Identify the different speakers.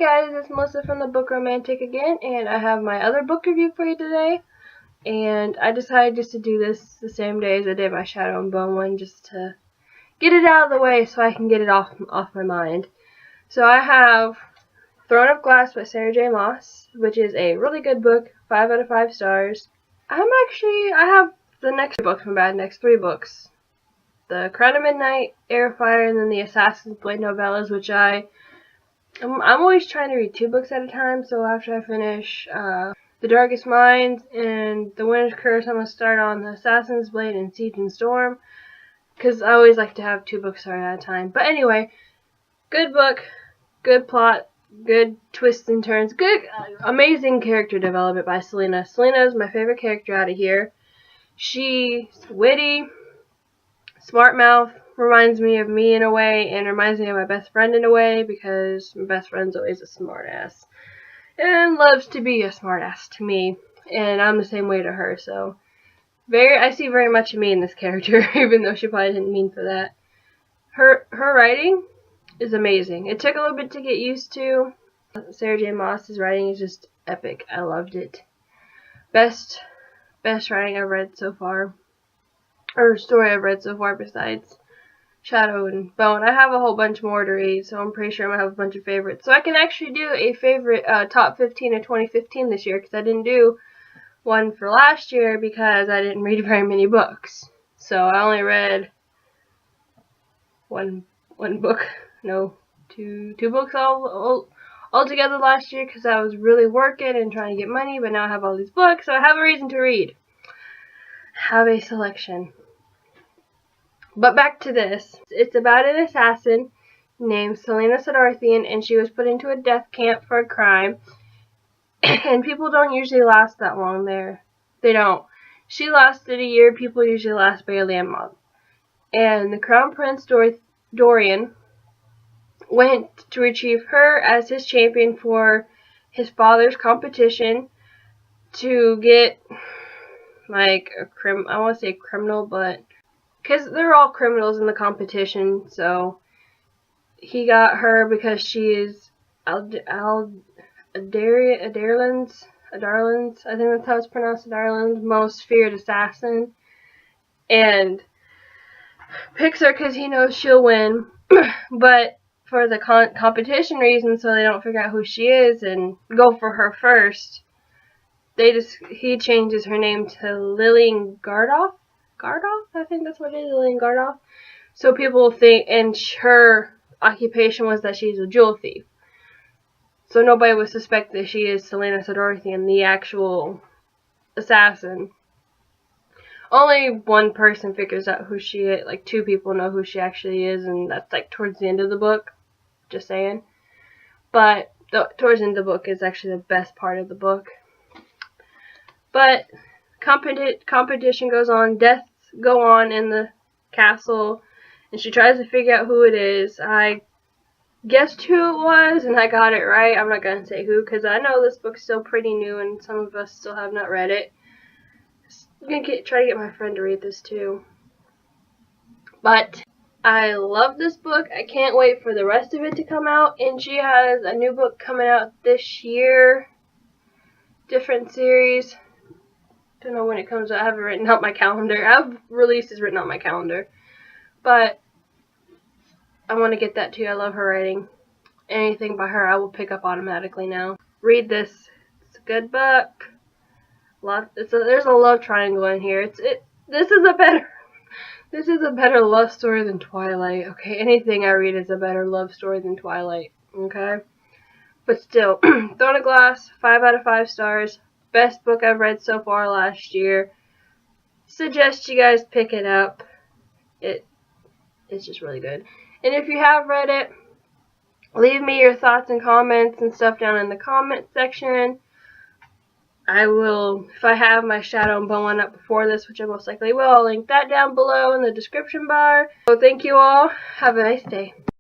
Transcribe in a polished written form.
Speaker 1: guys, it's Melissa from the Book Romantic again, and I have my other book review for you today. And I decided just to do this the same day as I did my Shadow and Bone one, just to get it out of the way so I can get it off my mind. So I have Throne of Glass by Sarah J. Maas, which is a really good book, 5 out of 5 stars. I have the next books from Bad, next 3 books. The Crown of Midnight, Air of Fire, and then the Assassin's Blade novellas, which I'm always trying to read 2 books at a time, so after I finish The Darkest Minds and The Winter's Curse, I'm going to start on The Assassin's Blade and Siege and Storm, because I always like to have 2 books started at a time. But anyway, good book, good plot, good twists and turns, good, amazing character development by Selena. Selena is my favorite character out of here. She's witty, smart mouth, reminds me of me in a way, and reminds me of my best friend in a way, because my best friend's always a smart ass and loves to be a smart ass to me, and I'm the same way to her. So I see very much of me in this character, even though she probably didn't mean for that. Her writing is amazing. It took a little bit to get used to. Sarah J. Maas's writing is just epic. I loved it. Best writing I've read so far, or story I've read so far besides Shadow and Bone. I have a whole bunch more to read, so I'm pretty sure I'm going to have a bunch of favorites. So I can actually do a favorite top 15 of 2015 this year, because I didn't do one for last year because I didn't read very many books. So I only read one book, no, two books all together last year, because I was really working and trying to get money, but now I have all these books, so I have a reason to read. Have a selection. But back to this. It's about an assassin named Selena Sidarthian, and she was put into a death camp for a crime. And people don't usually last that long there. They don't. She lasted a year. People usually last barely a month. And the Crown Prince Dorian went to retrieve her as his champion for his father's competition to get, like, I want to say criminal, but because they're all criminals in the competition, so he got her because she is Adarlan's, I think that's how it's pronounced, Adarlan's most feared assassin, and picks her because he knows she'll win, but for the competition reason, so they don't figure out who she is and go for her first, he changes her name to Lillian Gardoff, I think that's what it is, Lillian Gardoff. So people think, and her occupation was that she's a jewel thief. So nobody would suspect that she is Selena Sidarthian, the actual assassin. Only one person figures out who she is, like 2 people know who she actually is, and that's like towards the end of the book. Just saying. But towards the end of the book is actually the best part of the book. But competition goes on, deaths go on in the castle, and she tries to figure out who it is. I guessed who it was, and I got it right. I'm not going to say who, because I know this book's still pretty new, and some of us still have not read it. I'm going to try to get my friend to read this too. But I love this book. I can't wait for the rest of it to come out, and she has a new book coming out this year. Different series. Don't know when it comes out. I haven't written out my calendar. I have releases written on my calendar. But I want to get that too. I love her writing. Anything by her I will pick up automatically now. Read this. It's a good book. There's a love triangle in here. This is a better love story than Twilight. Okay, anything I read is a better love story than Twilight. Okay? But still, Throne of Glass, 5 out of 5 stars. Best book I've read so far last year. Suggest you guys pick it up. It's just really good. And if you have read it, leave me your thoughts and comments and stuff down in the comment section. I will, if I have my Shadow and Bone one up before this, which I most likely will, I'll link that down below in the description bar. So thank you all. Have a nice day.